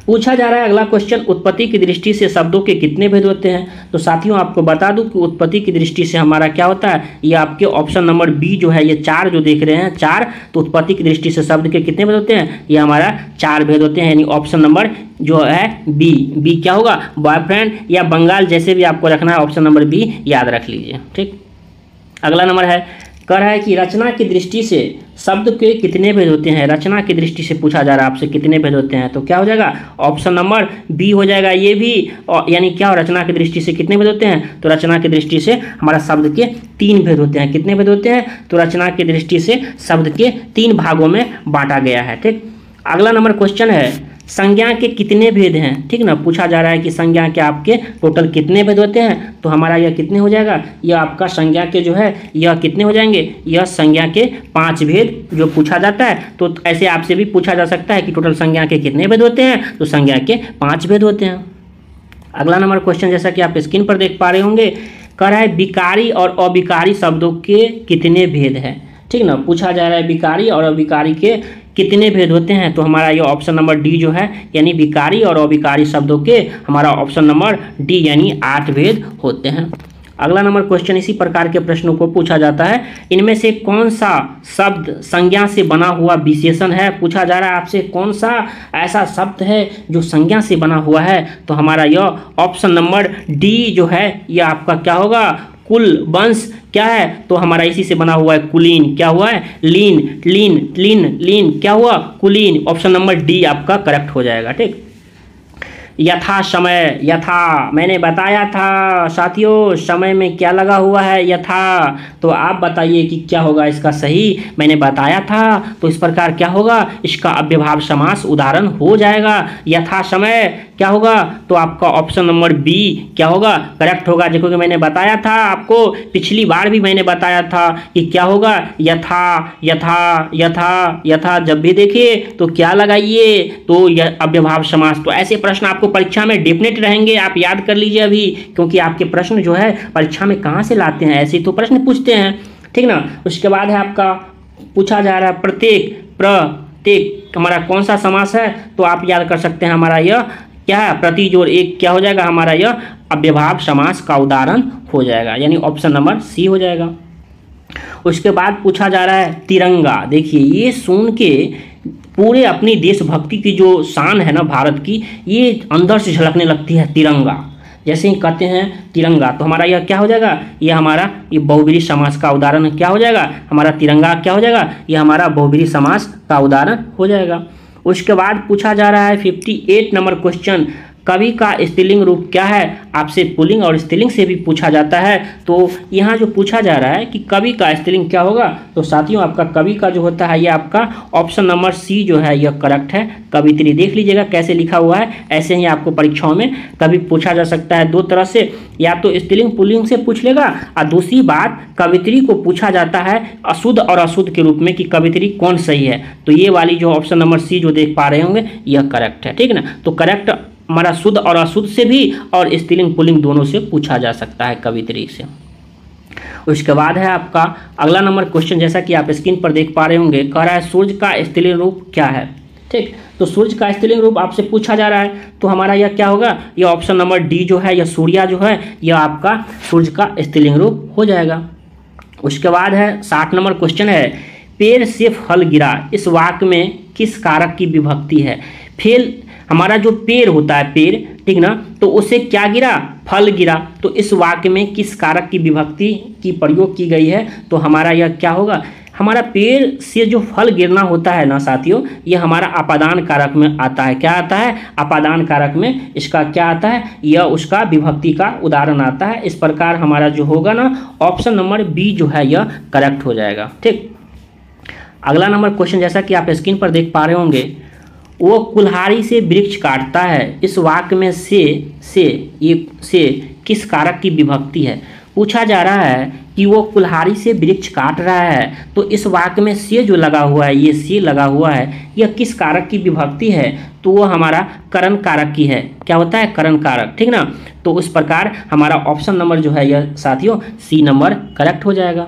पूछा जा रहा है अगला क्वेश्चन, उत्पत्ति की दृष्टि से शब्दों के कितने भेद होते हैं। तो साथियों आपको बता दूं कि उत्पत्ति की दृष्टि से हमारा क्या होता है, ये आपके ऑप्शन नंबर बी जो है ये 4 जो देख रहे हैं 4, तो उत्पत्ति की दृष्टि से शब्द के कितने भेद होते हैं, ये हमारा 4 भेद होते हैं। यानी ऑप्शन नंबर जो है बी क्या होगा, बॉयफ्रेंड या बंगाल, जैसे भी आपको रखना है ऑप्शन नंबर बी याद रख लीजिए, ठीक। अगला नंबर है, कह रहा है कि रचना की दृष्टि से शब्द के कितने भेद होते हैं। रचना की दृष्टि से पूछा जा रहा है आपसे कितने भेद होते हैं। तो क्या हो जाएगा, ऑप्शन नंबर बी हो जाएगा ये भी। यानी क्या हो, रचना की दृष्टि से कितने भेद होते हैं, तो रचना की दृष्टि से हमारा शब्द के 3 भेद होते हैं। कितने भेद होते हैं, तो रचना की दृष्टि से शब्द के 3 भागों में बांटा गया है, ठीक। अगला नंबर क्वेश्चन है, संज्ञा के कितने भेद हैं, ठीक ना। पूछा जा रहा है कि संज्ञा के आपके टोटल कितने भेद होते हैं। तो हमारा यह कितने हो जाएगा, यह आपका संज्ञा के जो है यह कितने हो जाएंगे, यह संज्ञा के 5 भेद जो पूछा जाता है। तो ऐसे आपसे भी पूछा जा सकता है कि टोटल संज्ञा के कितने भेद होते हैं, तो संज्ञा के 5 भेद होते हैं। अगला नंबर क्वेश्चन, जैसा कि आप स्क्रीन पर देख पा रहे होंगे, कह रहा है विकारी और अविकारी शब्दों के कितने भेद हैं, ठीक ना। पूछा जा रहा है विकारी और अविकारी के कितने भेद होते हैं। तो हमारा ये ऑप्शन नंबर डी जो है, यानी विकारी और अविकारी शब्दों के हमारा ऑप्शन नंबर डी यानी 8 भेद होते हैं। अगला नंबर क्वेश्चन, इसी प्रकार के प्रश्नों को पूछा जाता है, इनमें से कौन सा शब्द संज्ञा से बना हुआ विशेषण है। पूछा जा रहा है आपसे कौन सा ऐसा शब्द है जो संज्ञा से बना हुआ है। तो हमारा यह ऑप्शन नंबर डी जो है यह आपका क्या होगा, कुल वंश क्या है, तो हमारा इसी से बना हुआ है कुलीन। क्या हुआ है, लीन, लीन, लीन, लीन, क्या हुआ, कुलीन। ऑप्शन नंबर डी आपका करेक्ट हो जाएगा, ठीक। यथा समय, यथा मैंने बताया था साथियों, समय में क्या लगा हुआ है, यथा। तो आप बताइए कि क्या होगा इसका सही। मैंने बताया था, तो इस प्रकार क्या होगा, इसका अव्ययभाव समास उदाहरण हो जाएगा। यथा समय क्या होगा, तो आपका ऑप्शन नंबर बी क्या होगा, करेक्ट होगा। देखो कि मैंने बताया था आपको, पिछली बार भी मैंने बताया था कि क्या होगा, यथा यथा यथा यथा। जब भी देखिए तो क्या लगाइए, तो यह अव्ययभाव समास। तो ऐसे प्रश्न आपको परीक्षा में डेफिनेट रहेंगे, आप याद कर लीजिए अभी, क्योंकि आपके प्रश्न जो है परीक्षा में कहाँ से लाते हैं, ऐसे तो प्रश्न पूछते हैं, ठीक ना। उसके बाद है आपका पूछा जा रहा है प्रत्येक, प्रत्येक हमारा कौन सा समास है, तो आप याद कर सकते हैं हमारा यह क्या है, प्रति जोड़ एक क्या हो जाएगा हमारा यह अव्ययभाव समास का उदाहरण हो जाएगा, यानी ऑप्शन नंबर सी हो जाएगा। उसके बाद पूछा जा रहा है तिरंगा। देखिए ये सुन के पूरे अपनी देशभक्ति की जो शान है ना भारत की, ये अंदर से झलकने लगती है तिरंगा। जैसे ही कहते हैं तिरंगा, तो हमारा यह क्या हो जाएगा, ये हमारा ये बहुब्रीहि समास का उदाहरण क्या हो जाएगा, हमारा तिरंगा क्या हो जाएगा, ये हमारा बहुब्रीहि समास का उदाहरण हो जाएगा। उसके बाद पूछा जा रहा है 58 नंबर क्वेश्चन, कवि का स्त्रीलिंग रूप क्या है। आपसे पुल्लिंग और स्त्रीलिंग से भी पूछा जाता है, तो यहाँ जो पूछा जा रहा है कि कवि का स्त्रीलिंग क्या होगा, तो साथियों आपका कवि का जो होता है ये आपका ऑप्शन नंबर सी जो है यह करेक्ट है, कवित्री। देख लीजिएगा कैसे लिखा हुआ है, ऐसे ही आपको परीक्षाओं में कभी पूछा जा सकता है दो तरह से, या तो स्त्रीलिंग पुल्लिंग से पूछ लेगा, और दूसरी बात कवित्री को पूछा जाता है अशुद्ध और अशुद्ध के रूप में कि कवित्री कौन सही है। तो ये वाली जो ऑप्शन नंबर सी जो देख पा रहे होंगे यह करेक्ट है, ठीक है ना। तो करेक्ट हमारा शुद्ध और अशुद्ध से भी और स्त्रीलिंग पुल्लिंग दोनों से पूछा जा सकता है कवित्री से। उसके बाद है आपका अगला नंबर क्वेश्चन, जैसा कि आप स्क्रीन पर देख पा रहे होंगे, कह रहा है सूर्य का स्त्रीलिंग रूप क्या है। ठीक, तो सूर्य का स्त्रीलिंग रूप आपसे पूछा जा रहा है, तो हमारा यह क्या होगा, यह ऑप्शन नंबर डी जो है, यह सूर्या जो है, यह आपका सूर्य का स्त्रीलिंग रूप हो जाएगा। उसके बाद है 60 नंबर क्वेश्चन है, पेड़ से फल गिरा, इस वाक्य में किस कारक की विभक्ति है। फेल हमारा जो पेड़ होता है, पेड़, ठीक ना, तो उसे क्या गिरा, फल गिरा, तो इस वाक्य में किस कारक की विभक्ति की प्रयोग की गई है, तो हमारा यह क्या होगा, हमारा पेड़ से जो फल गिरना होता है ना साथियों, यह हमारा अपादान कारक में आता है। क्या आता है, अपादान कारक में इसका क्या आता है, यह उसका विभक्ति का उदाहरण आता है। इस प्रकार हमारा जो होगा ना ऑप्शन नंबर बी जो है यह करेक्ट हो जाएगा। ठीक, अगला नंबर क्वेश्चन, जैसा कि आप स्क्रीन पर देख पा रहे होंगे, वो कुल्हाड़ी से वृक्ष काटता है, इस वाक्य में से किस कारक की विभक्ति है। पूछा जा रहा है कि वो कुल्हाड़ी से वृक्ष काट रहा है, तो इस वाक्य में से जो लगा हुआ है, ये से लगा हुआ है, यह किस कारक की विभक्ति है, तो वो हमारा करण कारक की है। क्या होता है, करण कारक, ठीक ना। तो इस प्रकार हमारा ऑप्शन नंबर जो है यह साथियों सी नंबर करेक्ट हो जाएगा।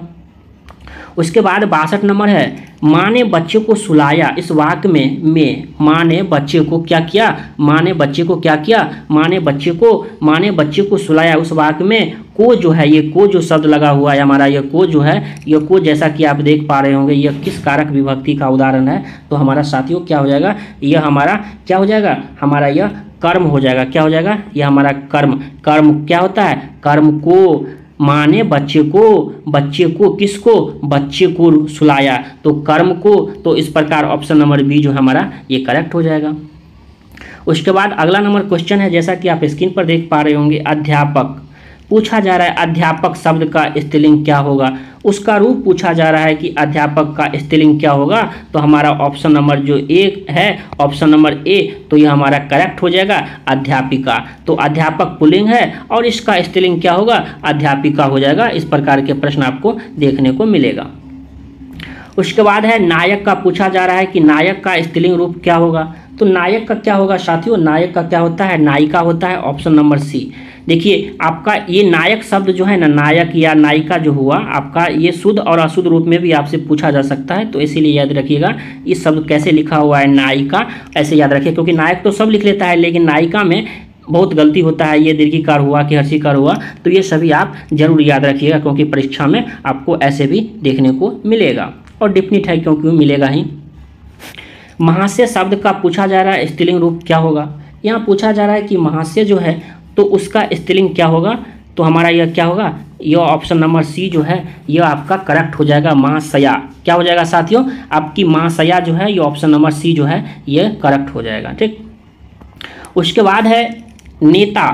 उसके बाद 62 नंबर है, माँ ने बच्चे को सुलाया, इस वाक्य में माँ ने बच्चे को क्या किया, माँ ने बच्चे को क्या किया, माँ ने बच्चे को सुलाया, उस वाक्य में को जो है, ये को जो शब्द लगा हुआ है हमारा, यह को जो है, यह को जैसा कि आप देख पा रहे होंगे यह किस कारक विभक्ति का उदाहरण है, तो हमारा साथियों क्या हो जाएगा, यह हमारा क्या हो जाएगा, हमारा यह कर्म हो जाएगा। क्या हो जाएगा, यह हमारा कर्म क्या होता है, कर्म को, माँ ने बच्चे को किसको, बच्चे को सुलाया, तो कर्म को, तो इस प्रकार ऑप्शन नंबर बी जो हमारा ये करेक्ट हो जाएगा। उसके बाद अगला नंबर क्वेश्चन है, जैसा कि आप स्क्रीन पर देख पा रहे होंगे, अध्यापक। पूछा जा रहा है अध्यापक शब्द का स्त्रीलिंग क्या होगा, उसका रूप पूछा जा रहा है कि अध्यापक का स्त्रीलिंग क्या होगा, तो हमारा ऑप्शन नंबर जो एक है, ऑप्शन नंबर ए, तो यह हमारा करेक्ट हो जाएगा, अध्यापिका। तो अध्यापक पुल्लिंग है और इसका स्त्रीलिंग क्या होगा, अध्यापिका हो जाएगा। इस प्रकार के प्रश्न आपको देखने को मिलेगा। उसके बाद है नायक का, पूछा जा रहा है कि नायक का स्त्रीलिंग रूप क्या होगा, तो नायक का क्या होगा साथियों, नायक का क्या होता है, नायिका होता है, ऑप्शन नंबर सी। देखिए आपका ये नायक शब्द जो है ना, नायक या नायिका जो हुआ आपका, ये शुद्ध और अशुद्ध रूप में भी आपसे पूछा जा सकता है, तो इसीलिए याद रखिएगा इस शब्द कैसे लिखा हुआ है, नायिका, ऐसे याद रखिए, क्योंकि नायक तो सब लिख लेता है, लेकिन नायिका में बहुत गलती होता है, ये दीर्घिकार हुआ कि हर्षिकार हुआ, तो ये सभी आप जरूर याद रखिएगा, क्योंकि परीक्षा में आपको ऐसे भी देखने को मिलेगा और डेफिनेट है, क्योंकि मिलेगा ही। महाशय शब्द का पूछा जा रहा है स्त्रीलिंग रूप क्या होगा, यहाँ पूछा जा रहा है कि महाशय जो है तो उसका स्त्रीलिंग क्या होगा, तो हमारा यह क्या होगा, यह ऑप्शन नंबर सी जो है यह आपका करेक्ट हो जाएगा, महाशया। क्या हो जाएगा साथियों, आपकी महाशया जो है, ये ऑप्शन नंबर सी जो है यह करेक्ट हो जाएगा। ठीक, उसके बाद है नेता,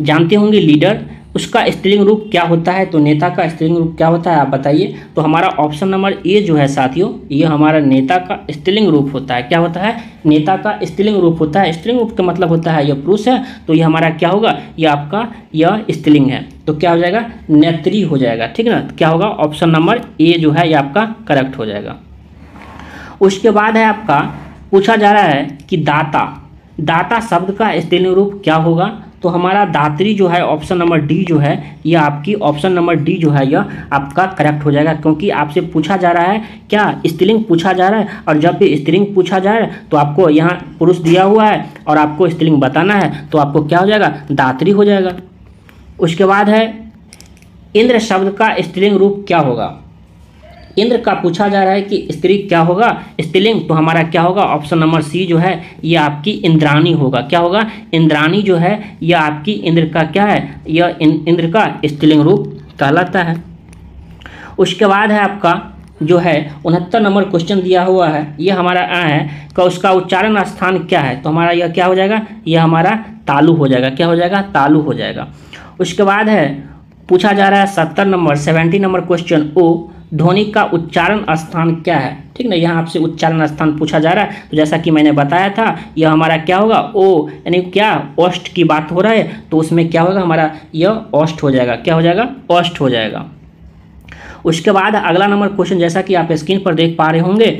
जानते होंगे लीडर, उसका स्त्रीलिंग रूप क्या होता है? तो नेता का स्त्रीलिंग रूप क्या होता है आप बताइए। तो हमारा ऑप्शन नंबर ए जो है साथियों, ये हमारा नेता का स्त्रीलिंग रूप होता है। क्या होता है? नेता का स्त्रीलिंग रूप होता है। स्त्रीलिंग रूप का मतलब होता है यह पुरुष है, तो ये हमारा क्या होगा? यह आपका यह स्त्रीलिंग है, तो क्या हो जाएगा? नेत्री हो जाएगा। ठीक है ना, क्या होगा? ऑप्शन नंबर ए जो है ये आपका करेक्ट हो जाएगा। उसके बाद है आपका पूछा जा रहा है कि दाता, दाता शब्द का स्त्रीलिंग रूप क्या होगा? तो हमारा दात्री जो है ऑप्शन नंबर डी जो है, यह आपकी ऑप्शन नंबर डी जो है यह आपका करेक्ट हो जाएगा, क्योंकि आपसे पूछा जा रहा है क्या? स्त्रीलिंग पूछा जा रहा है, और जब भी स्त्रीलिंग पूछा जा रहा है तो आपको यहाँ पुरुष दिया हुआ है और आपको स्त्रीलिंग बताना है, तो आपको क्या हो जाएगा? दात्री हो जाएगा। उसके बाद है इंद्र शब्द का स्त्रीलिंग रूप क्या होगा? इंद्र का पूछा जा रहा है कि स्त्री क्या होगा? स्त्रीलिंग, तो हमारा क्या होगा? ऑप्शन नंबर सी जो है ये आपकी इंद्राणी होगा। क्या होगा? इंद्राणी जो है यह आपकी इंद्र का क्या है? यह इंद्र का स्त्रीलिंग रूप कहलाता है। उसके बाद है आपका जो है 69 नंबर क्वेश्चन दिया हुआ है, यह हमारा है का उसका उच्चारण स्थान क्या है? तो हमारा यह क्या हो जाएगा? यह हमारा तालु हो जाएगा। क्या हो जाएगा? तालु हो जाएगा। उसके बाद है पूछा जा रहा है 70 नंबर क्वेश्चन, ओ ध्वनि का उच्चारण स्थान क्या है? ठीक ना, यहाँ आपसे उच्चारण स्थान पूछा जा रहा है, तो जैसा कि मैंने बताया था यह हमारा क्या होगा? ओ यानी क्या ओष्ठ की बात हो रहा है, तो उसमें क्या होगा? हमारा यह ओष्ठ हो जाएगा। क्या हो जाएगा? ओष्ठ हो जाएगा। उसके बाद अगला नंबर क्वेश्चन, जैसा कि आप स्क्रीन पर देख पा रहे होंगे,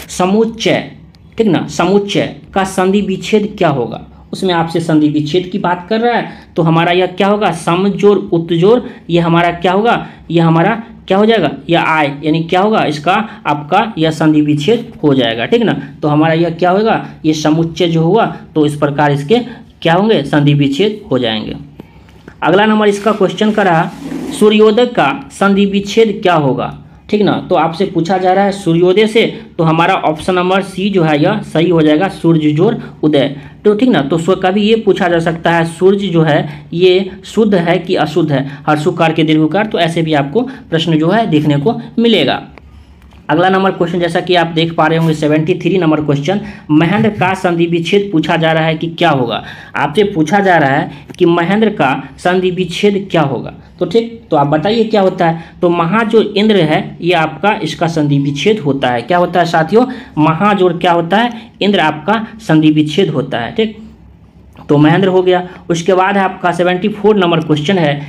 समुच्चय, ठीक ना, समुच्चय का संधि विच्छेद क्या होगा? उसमें आपसे संधि विच्छेद की बात कर रहा है, तो हमारा यह क्या होगा? समजोड़ उत्जोड़, यह हमारा क्या होगा? यह हमारा क्या हो जाएगा? यह आय, यानी क्या होगा? इसका आपका यह संधि विच्छेद हो जाएगा। ठीक ना, तो हमारा यह क्या होगा? ये समुच्चय जो हुआ, तो इस प्रकार इसके क्या होंगे? संधि विच्छेद हो जाएंगे। अगला नंबर इसका क्वेश्चन का रहा, सूर्योदय का संधि विच्छेद क्या होगा? ठीक ना, तो आपसे पूछा जा रहा है सूर्योदय से, तो हमारा ऑप्शन नंबर सी जो है यह सही हो जाएगा, सूर्य जोड़ उदय। तो ठीक ना, तो कभी ये पूछा जा सकता है सूर्य जो है ये शुद्ध है कि अशुद्ध है, हर्षुकार के दीर्घकार, तो ऐसे भी आपको प्रश्न जो है देखने को मिलेगा। अगला नंबर क्वेश्चन, जैसा कि आप देख पा रहे होंगे 73 नंबर क्वेश्चन, महेंद्र का संधि विच्छेद पूछा जा रहा है कि क्या होगा? आपसे पूछा जा रहा है कि महेंद्र का संधि विच्छेद क्या होगा? तो ठीक, तो आप बताइए क्या होता है? तो महा जो इंद्र है ये आपका इसका संधि विच्छेद होता है। क्या होता है साथियों? महाजोड़ क्या होता है? इंद्र आपका संधि विच्छेद होता है। ठीक, तो महेंद्र हो गया। उसके बाद है आपका 74 नंबर क्वेश्चन है,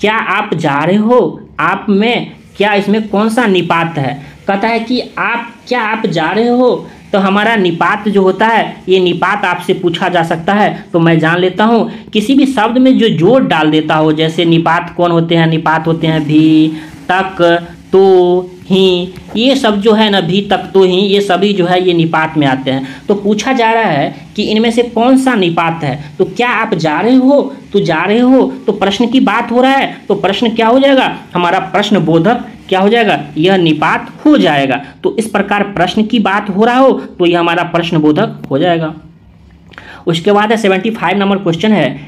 क्या आप जा रहे हो? आप में क्या इसमें कौन सा निपात है? कहता है कि आप जा रहे हो, तो हमारा निपात जो होता है ये निपात आपसे पूछा जा सकता है, तो मैं जान लेता हूँ किसी भी शब्द में जो जोड़ डाल देता हो, जैसे निपात कौन होते हैं? निपात होते हैं भी, तक, तो, ही, ये सब जो है ना, भी, तक, तो, ही, ये सभी जो है ये निपात में आते हैं। तो पूछा जा रहा है कि इनमें से कौन सा निपात है? तो क्या आप जा रहे हो? तो जा रहे हो तो प्रश्न की बात हो रहा है, तो प्रश्न क्या हो जाएगा? हमारा प्रश्न बोधक क्या हो जाएगा? यह निपात हो जाएगा। तो इस प्रकार प्रश्न की बात हो रहा हो तो यह हमारा प्रश्न बोधक हो जाएगा। उसके बाद है 75 नंबर क्वेश्चन है,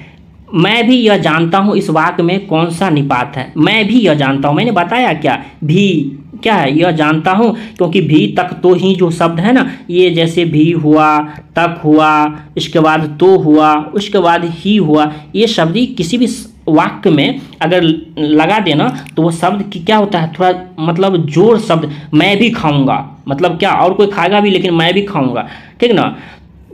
मैं भी यह जानता हूँ इस वाक्य में कौन सा निपात है? मैं भी यह जानता हूँ, मैंने बताया क्या? भी क्या है? यह जानता हूँ, क्योंकि भी, तक, तो, ही जो शब्द है ना, ये जैसे भी हुआ, तक हुआ, इसके बाद तो हुआ, उसके बाद ही हुआ, ये शब्द ही किसी भी वाक्य में अगर लगा देना तो वो शब्द की क्या होता है? थोड़ा मतलब जोड़ शब्द। मैं भी खाऊंगा, मतलब क्या? और कोई खाएगा भी लेकिन मैं भी खाऊंगा। ठीक ना,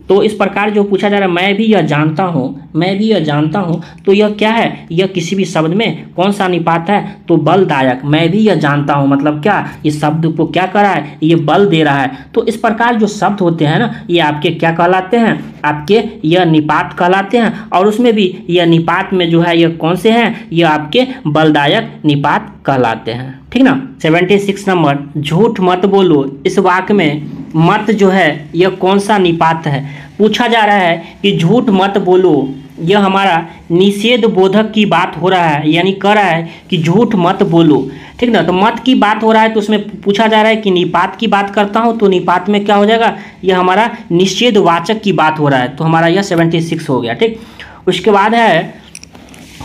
तो इस प्रकार जो पूछा जा रहा है, मैं भी यह जानता हूँ, मैं भी यह जानता हूँ, तो यह क्या है? यह किसी भी शब्द में कौन सा निपात है? तो बलदायक। मैं भी यह जानता हूँ मतलब क्या? इस शब्द को क्या कर रहा है? ये बल दे रहा है। तो इस प्रकार जो शब्द होते हैं ना, ये आपके क्या कहलाते हैं? आपके यह निपात कहलाते हैं। और उसमें भी यह निपात में जो है यह कौन से हैं? यह आपके बलदायक निपात कहलाते हैं। ठीक ना। 76 नंबर, झूठ मत बोलो, इस वाक्य में मत जो है यह कौन सा निपात है? पूछा जा रहा है कि झूठ मत बोलो, यह हमारा निषेध बोधक की बात हो रहा है, यानी कह रहा है कि झूठ मत बोलो। ठीक ना, तो मत की बात हो रहा है तो उसमें पूछा जा रहा है कि निपात की बात करता हूँ, तो निपात में क्या हो जाएगा? यह हमारा निषेधवाचक की बात हो रहा है, तो हमारा यह 76 हो गया। ठीक, उसके बाद है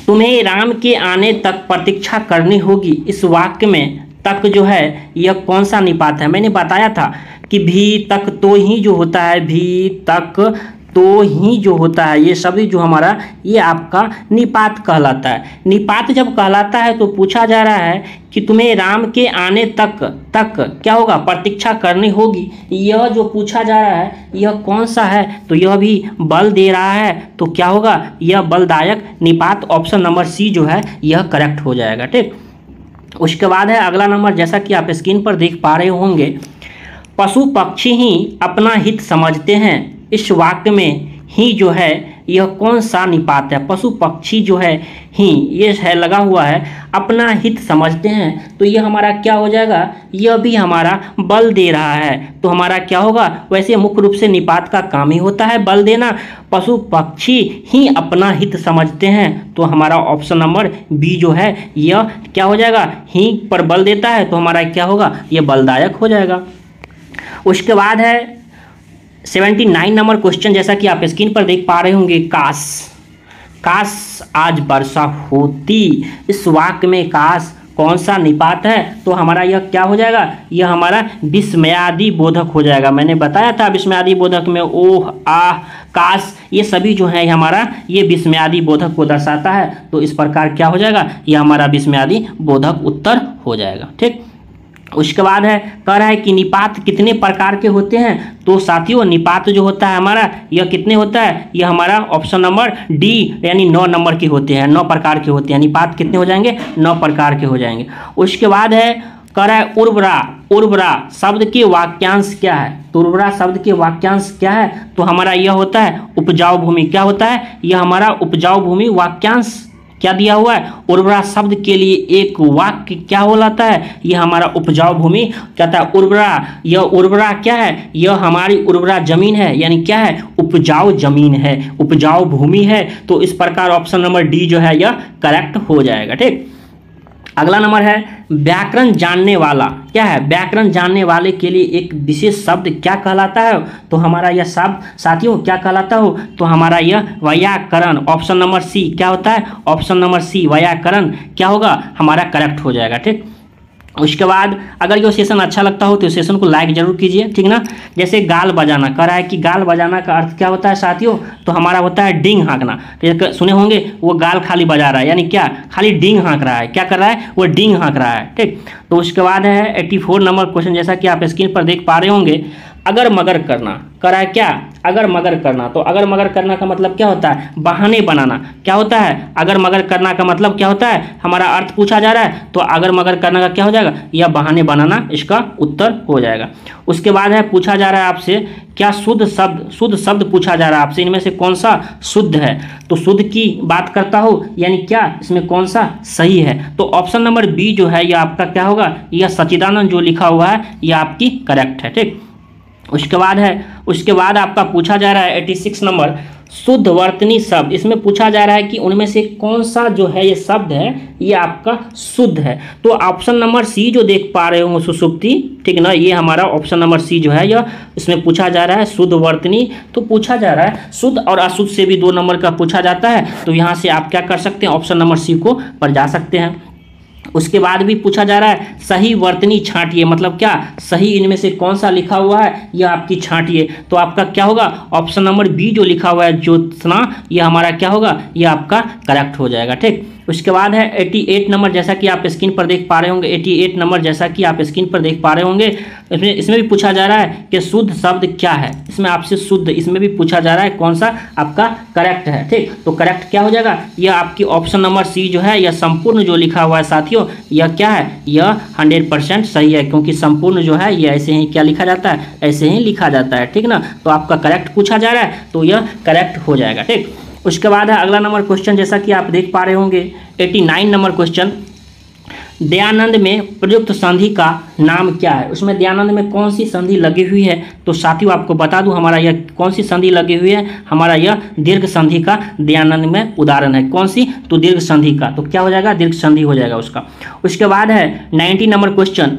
तुम्हें राम के आने तक प्रतीक्षा करनी होगी, इस वाक्य में तक जो है यह कौन सा निपात है? मैंने बताया था कि भी, तक, तो, ही जो होता है, भी, तक, तो ही जो होता है ये शब्द जो हमारा ये आपका निपात कहलाता है। निपात जब कहलाता है तो पूछा जा रहा है कि तुम्हें राम के आने तक क्या होगा, प्रतीक्षा करनी होगी। यह जो पूछा जा रहा है यह कौन सा है, तो यह भी बल दे रहा है, तो क्या होगा, यह बलदायक निपात, ऑप्शन नंबर सी जो है यह करेक्ट हो जाएगा। ठीक, उसके बाद है अगला नंबर, जैसा कि आप स्क्रीन पर देख पा रहे होंगे, पशु पक्षी ही अपना हित समझते हैं। इस वाक्य में ही जो है यह कौन सा निपात है, पशु पक्षी जो है ही ये है लगा हुआ है, अपना हित समझते हैं, तो यह हमारा क्या हो जाएगा, यह भी हमारा बल दे रहा है, तो हमारा क्या होगा, वैसे मुख्य रूप से निपात का काम ही होता है बल देना, पशु पक्षी ही अपना हित समझते हैं, तो हमारा ऑप्शन नंबर बी जो है यह क्या हो जाएगा, ही पर बल देता है, तो हमारा क्या होगा, यह बलदायक हो जाएगा। उसके बाद है 79 नंबर क्वेश्चन, जैसा कि आप स्क्रीन पर देख पा रहे होंगे, काश आज वर्षा होती। इस वाक्य में काश कौन सा निपात है, तो हमारा यह क्या हो जाएगा, यह हमारा विस्मयादि बोधक हो जाएगा। मैंने बताया था विस्मयादि बोधक में ओह, आह, काश, ये सभी जो है हमारा ये विस्मयादि बोधक को दर्शाता है, तो इस प्रकार क्या हो जाएगा, यह हमारा विस्मयादि बोधक उत्तर हो जाएगा। ठीक, उसके बाद है कह रहा है कि निपात कितने प्रकार के होते हैं, तो साथियों निपात जो होता है हमारा यह कितने होता है, यह हमारा ऑप्शन नंबर डी यानी 9 नंबर के होते हैं, 9 प्रकार के होते हैं। निपात कितने हो जाएंगे, 9 प्रकार के हो जाएंगे। उसके बाद है कह रहा है उर्वरा शब्द के वाक्यांश क्या है, तो उर्वरा शब्द के वाक्यांश क्या है, तो हमारा यह होता है उपजाऊ भूमि। क्या होता है, यह हमारा उपजाऊ भूमि वाक्यांश क्या दिया हुआ है, उर्वरा शब्द के लिए एक वाक्य क्या हो जाता है, यह हमारा उपजाऊ भूमि कहता है उर्वरा। यह उर्वरा क्या है, यह हमारी उर्वरा जमीन है, यानी क्या है, उपजाऊ जमीन है, उपजाऊ भूमि है, तो इस प्रकार ऑप्शन नंबर डी जो है यह करेक्ट हो जाएगा। ठीक, अगला नंबर है व्याकरण जानने वाला। क्या है, व्याकरण जानने वाले के लिए एक विशेष शब्द क्या कहलाता है, तो हमारा यह शब्द साथियों क्या कहलाता हो, तो हमारा यह व्याकरण, ऑप्शन नंबर सी क्या होता है, ऑप्शन नंबर सी व्याकरण क्या होगा, हमारा करेक्ट हो जाएगा। ठीक, उसके बाद अगर ये सेशन अच्छा लगता हो तो इस सेशन को लाइक जरूर कीजिए, ठीक ना। जैसे गाल बजाना, कह रहा है कि गाल बजाना का अर्थ क्या होता है साथियों, तो हमारा होता है डींग हाँकना। तो सुने होंगे वो गाल खाली बजा रहा है, यानी क्या, खाली डींग हाँक रहा है, क्या कर रहा है, वो डींग हाँक रहा है। ठीक, तो उसके बाद है 84 नंबर क्वेश्चन, जैसा कि आप स्क्रीन पर देख पा रहे होंगे, अगर मगर करना, कह रहा है क्या, अगर मगर करना, तो अगर मगर करना का मतलब क्या होता है, बहाने बनाना। क्या होता है, अगर मगर करना का मतलब क्या होता है, हमारा अर्थ पूछा जा रहा है, तो अगर मगर करना का क्या हो जाएगा, यह बहाने बनाना इसका उत्तर हो जाएगा। उसके बाद है पूछा जा रहा है आपसे क्या शुद्ध शब्द पूछा जा रहा है आपसे, इनमें से कौन सा शुद्ध है, तो शुद्ध की बात करता हो, यानी क्या इसमें कौन सा सही है, तो ऑप्शन नंबर बी जो है यह आपका क्या होगा, यह सच्चिदानंद जो लिखा हुआ है यह आपकी करेक्ट है। ठीक, उसके बाद आपका पूछा जा रहा है 86 नंबर शुद्ध वर्तनी शब्द। इसमें पूछा जा रहा है कि उनमें से कौन सा जो है ये शब्द है ये आपका शुद्ध है, तो ऑप्शन नंबर सी जो देख पा रहे हो सुसुप्ति, ठीक ना, ये हमारा ऑप्शन नंबर सी जो है यह इसमें पूछा जा रहा है शुद्ध वर्तनी। तो पूछा जा रहा है शुद्ध और अशुद्ध से भी 2 नंबर का पूछा जाता है, तो यहाँ से आप क्या कर सकते हैं, ऑप्शन नंबर सी को पर जा सकते हैं। उसके बाद भी पूछा जा रहा है सही वर्तनी छांटिए, मतलब क्या, सही इनमें से कौन सा लिखा हुआ है यह आपकी छांटिए, तो आपका क्या होगा, ऑप्शन नंबर बी जो लिखा हुआ है ज्योत्सना, यह हमारा क्या होगा, यह आपका करेक्ट हो जाएगा। ठीक, उसके बाद है 88 नंबर, जैसा कि आप स्क्रीन पर देख पा रहे होंगे, 88 नंबर जैसा कि आप स्क्रीन पर देख पा रहे होंगे, इसमें भी पूछा जा रहा है कि शुद्ध शब्द क्या है, इसमें आपसे शुद्ध, इसमें भी पूछा जा रहा है कौन सा आपका करेक्ट है। ठीक, तो करेक्ट क्या हो जाएगा, यह आपकी ऑप्शन नंबर सी जो है यह संपूर्ण जो लिखा हुआ है साथियों, यह क्या है, यह 100% सही है, क्योंकि संपूर्ण जो है यह ऐसे ही क्या लिखा जाता है, ऐसे ही लिखा जाता है। ठीक ना, तो आपका करेक्ट पूछा जा रहा है तो यह करेक्ट हो जाएगा। ठीक, उसके बाद है अगला नंबर क्वेश्चन, जैसा कि आप देख पा रहे होंगे 89 नंबर क्वेश्चन, दयानंद में प्रयुक्त संधि का नाम क्या है। उसमें दयानंद में कौन सी संधि लगी हुई है, तो साथियों आपको बता दूं हमारा यह कौन सी संधि लगी हुई है, हमारा यह दीर्घ संधि का दयानंद में उदाहरण है। कौन सी, तो दीर्घ संधि का, तो क्या हो जाएगा, दीर्घ संधि हो जाएगा उसका। उसके बाद है 90 नंबर क्वेश्चन,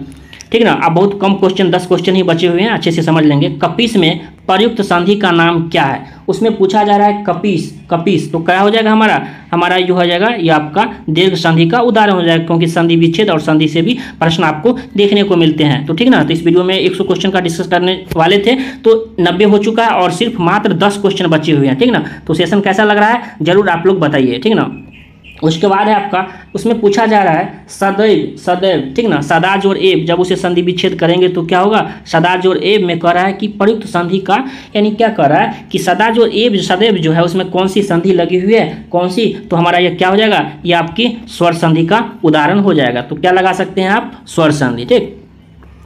ठीक ना। अब बहुत कम क्वेश्चन, 10 क्वेश्चन ही बचे हुए हैं, अच्छे से समझ लेंगे। कपीस में प्रयुक्त संधि का नाम क्या है? उसमें पूछा जा रहा है कपीस, कपीस तो क्या हो जाएगा हमारा जो हो जाएगा ये आपका दीर्घ संधि का उदाहरण हो जाएगा, क्योंकि संधि विच्छेद और संधि से भी प्रश्न आपको देखने को मिलते हैं। तो ठीक ना, तो इस वीडियो में 100 क्वेश्चन का डिस्कस करने वाले थे, तो 90 हो चुका है और सिर्फ मात्र 10 क्वेश्चन बचे हुए हैं। ठीक ना, तो सेशन कैसा लग रहा है जरूर आप लोग बताइए। ठीक ना, उसके बाद है आपका, उसमें पूछा जा रहा है सदैव, सदैव, ठीक ना, सदा जोड़ एव, जब उसे संधि विच्छेद करेंगे तो क्या होगा? सदा जोड़ एव में कह रहा है कि प्रयुक्त संधि का, यानी क्या कह रहा है कि सदा जोड़ एव, सदैव जो है उसमें कौन सी संधि लगी हुई है, कौन सी? तो हमारा ये क्या हो जाएगा? ये आपकी स्वर संधि का उदाहरण हो जाएगा। तो क्या लगा सकते हैं आप? स्वर संधि। ठीक,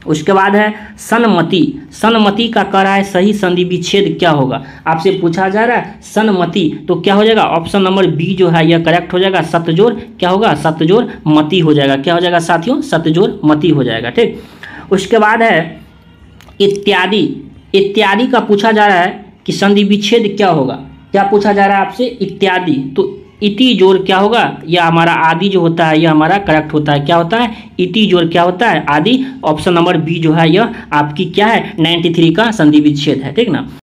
उसके बाद है सन्मति। सन्मति का कह रहा है सही संधि विच्छेद क्या होगा? आपसे पूछा जा रहा है सन्मति, तो क्या हो जाएगा? ऑप्शन नंबर बी जो है यह करेक्ट हो जाएगा। सतजोड़ क्या होगा? सतजोड़ मति हो जाएगा। क्या हो जाएगा साथियों? सतजोड़ मति हो जाएगा। ठीक, उसके बाद है इत्यादि। इत्यादि का पूछा जा रहा है कि संधि विच्छेद क्या होगा? क्या पूछा जा रहा है आपसे? इत्यादि। तो इति जोड़ क्या होगा? यह हमारा आदि जो होता है यह हमारा करेक्ट होता है। क्या होता है? इति जोड़ क्या होता है? आदि। ऑप्शन नंबर बी जो है यह आपकी क्या है? 93 का संधि विच्छेद है। ठीक ना।